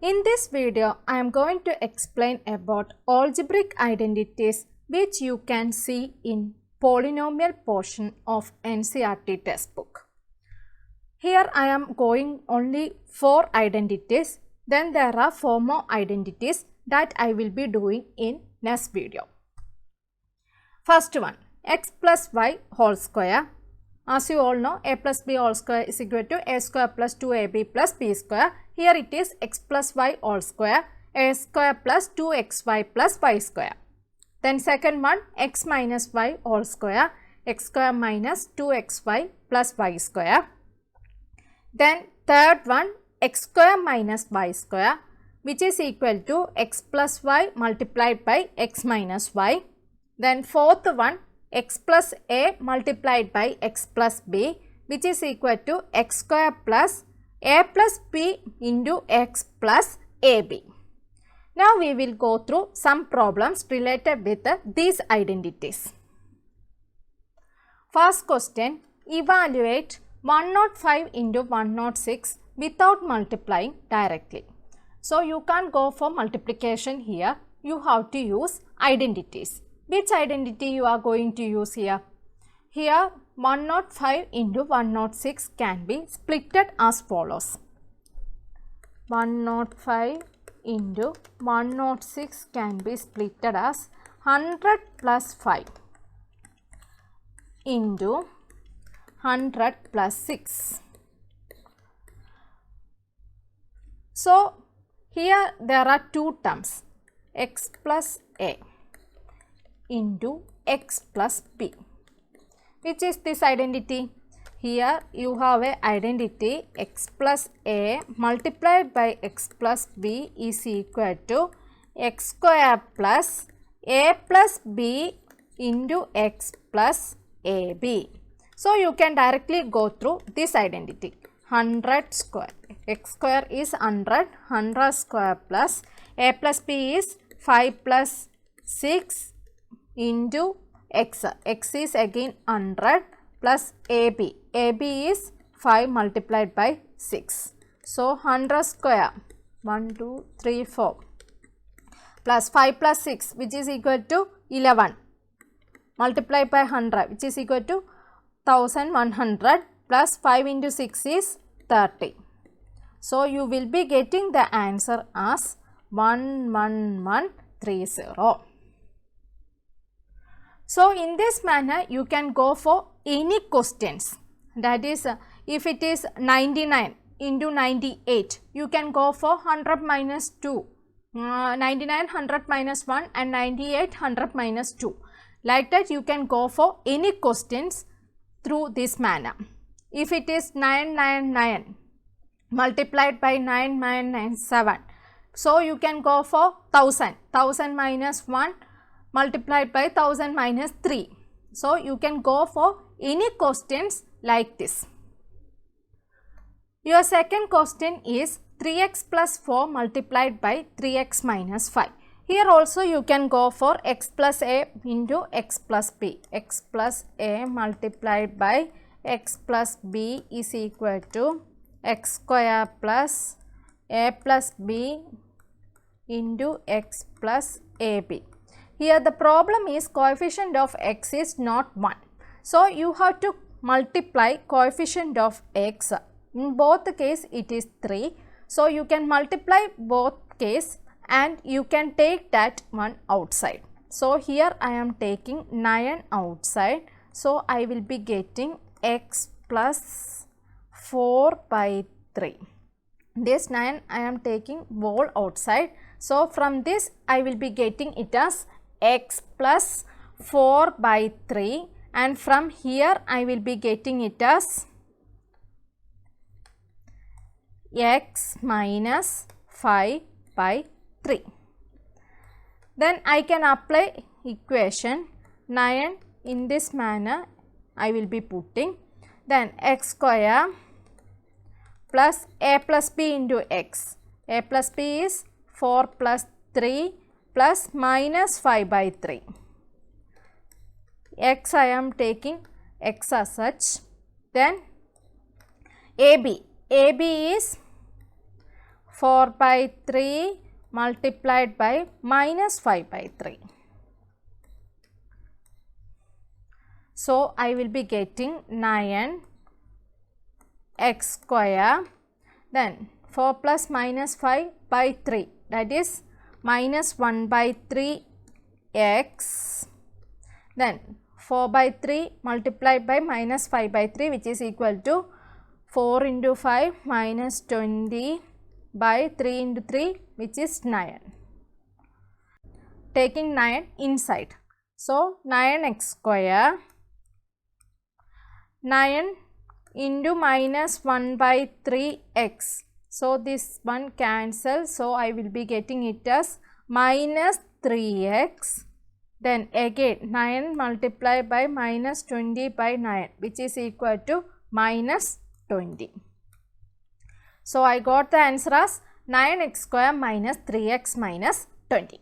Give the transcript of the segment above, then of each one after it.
In this video, I am going to explain about algebraic identities which you can see in polynomial portion of NCERT textbook. Here I am going only 4 identities, then there are 4 more identities that I will be doing in next video. First one, x plus y whole square. As you all know, a plus b whole square is equal to a square plus 2ab plus b square. Here it is x plus y whole square, a square plus 2xy plus y square. Then second one, x minus y whole square, x square minus 2xy plus y square. Then third one, x square minus y square, which is equal to x plus y multiplied by x minus y. Then fourth one, x plus a multiplied by x plus b, which is equal to x square plus a plus b into x plus ab. Now we will go through some problems related with these identities. First question, evaluate 105 into 106 without multiplying directly. So you can't go for multiplication here, you have to use identities. Which identity you are going to use here? Here 105 into 106 can be splitted as follows. 105 into 106 can be splitted as 100 plus 5 into 100 plus 6. So here there are two terms, x plus a into x plus b. Which is this identity? Here you have a identity x plus a multiplied by x plus b is equal to x square plus a plus b into x plus ab. So you can directly go through this identity. 100 square, x square is 100, 100 square plus a plus b is 5 plus 6 into x, x is again 100 plus ab, ab is 5 multiplied by 6. So 100 square, 1, 2, 3, 4 plus 5 plus 6 which is equal to 11 multiplied by 100 which is equal to 1100 plus 5 into 6 is 30. So you will be getting the answer as 11130. So in this manner you can go for any questions, that is if it is 99 into 98 you can go for 100 minus 2, 99 100 minus 1 and 98 100 minus 2. Like that you can go for any questions through this manner. If it is 999 multiplied by 9997, so you can go for 1000, 1000 minus 1 multiplied by 1000 minus 3. So you can go for any questions like this. Your second question is 3x plus 4 multiplied by 3x minus 5. Here also you can go for x plus a into x plus b. X plus a multiplied by x plus b is equal to x square plus a plus b into x plus ab. Here the problem is coefficient of x is not 1. So you have to multiply coefficient of x. In both the case it is 3. So you can multiply both case and you can take that one outside. So here I am taking 9 outside. So I will be getting x plus 4 by 3. This 9 I am taking whole outside. So from this I will be getting it as x plus 4 by 3, and from here I will be getting it as x minus 5 by 3. Then I can apply equation 9 in this manner I will be putting. Then x square plus a plus b into x. A plus b is 4 plus 3 plus minus 5 by 3. X I am taking x as such. Then AB. AB is 4 by 3 multiplied by minus 5 by 3. So, I will be getting 9 x square, then 4 plus minus 5 by 3, that is minus 1 by 3 x, then 4 by 3 multiplied by minus 5 by 3, which is equal to 4 into 5 minus 20 by 3 into 3, which is 9. Taking 9 inside. So, 9x square, 9 into minus 1 by 3x. So, this one cancels. So, I will be getting it as minus 3x. Then again 9 multiplied by minus 20 by 9, which is equal to minus 20. So, I got the answer as 9x square minus 3x minus 20.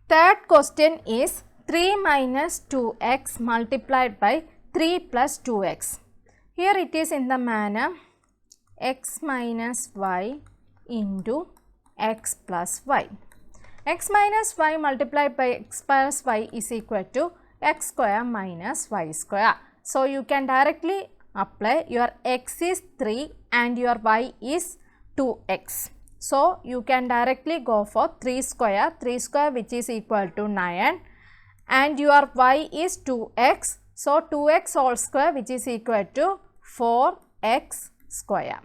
Third question is 3 minus 2x multiplied by 3 plus 2x. Here it is in the manner x minus y into x plus y. X minus y multiplied by x plus y is equal to x square minus y square. So, you can directly apply your x is 3 and your y is 2x. So, you can directly go for 3 square which is equal to 9 and your y is 2x. So, 2x whole square which is equal to 4x square.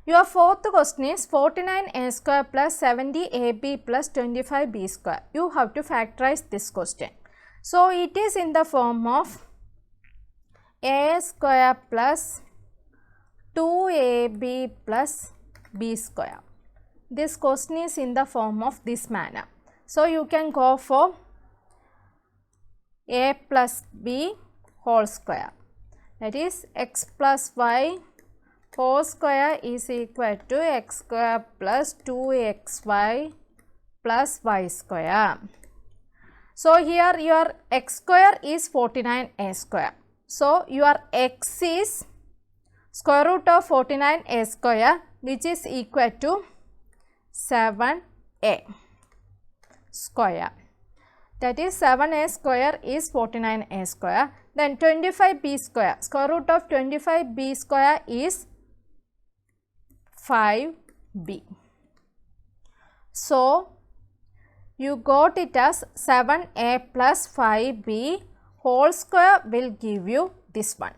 Your fourth question is 49a square plus 70ab plus 25b square. You have to factorize this question. So, it is in the form of a square plus 2ab plus b square. This question is in the form of this manner. So, you can go for a plus b whole square, that is x plus y whole square is equal to x square plus 2xy plus y square. So, here your x square is 49a square. So, your x is square root of 49a square which is equal to 7a square. That is 7a square is 49a square. Then 25b square, square root of 25b square is 5b. So, you got it as 7a plus 5b whole square will give you this one,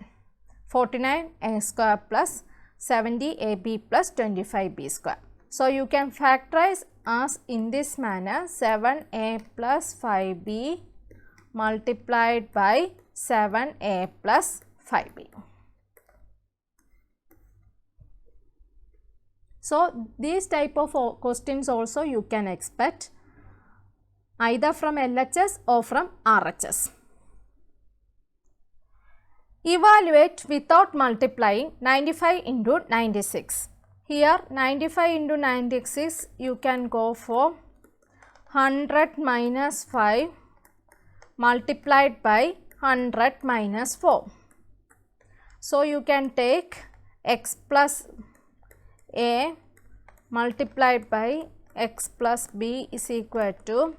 49a square plus 70ab plus 25b square. So, you can factorize as in this manner 7a plus 5b multiplied by 7a plus 5b. So, these type of questions also you can expect either from LHS or from RHS. Evaluate without multiplying 95 into 96. Here 95 into 96 you can go for 100 minus 5 multiplied by 100 minus 4. So, you can take x plus a multiplied by x plus b is equal to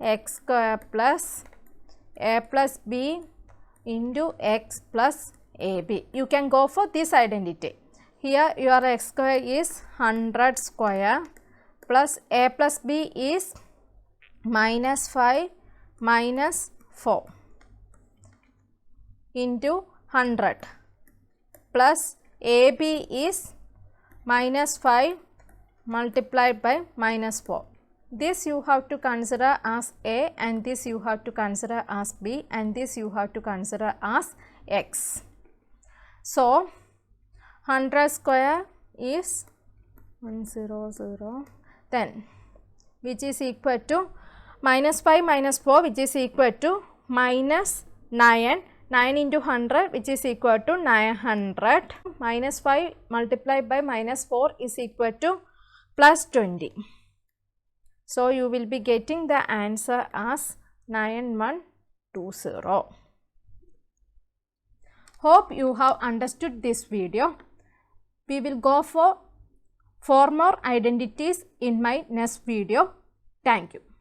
x square plus a plus b into x plus ab. You can go for this identity. Here your x square is 100 square plus a plus b is minus 5 minus 4 into 100 plus ab is minus 5 multiplied by minus 4. This you have to consider as a and this you have to consider as b and this you have to consider as x. So, 100 square is 100, then which is equal to minus 5 minus 4 which is equal to minus 9. 9 into 100 which is equal to 900 minus 5 multiplied by minus 4 is equal to plus 20. So, you will be getting the answer as 9120. Hope you have understood this video. We will go for 4 more identities in my next video. Thank you.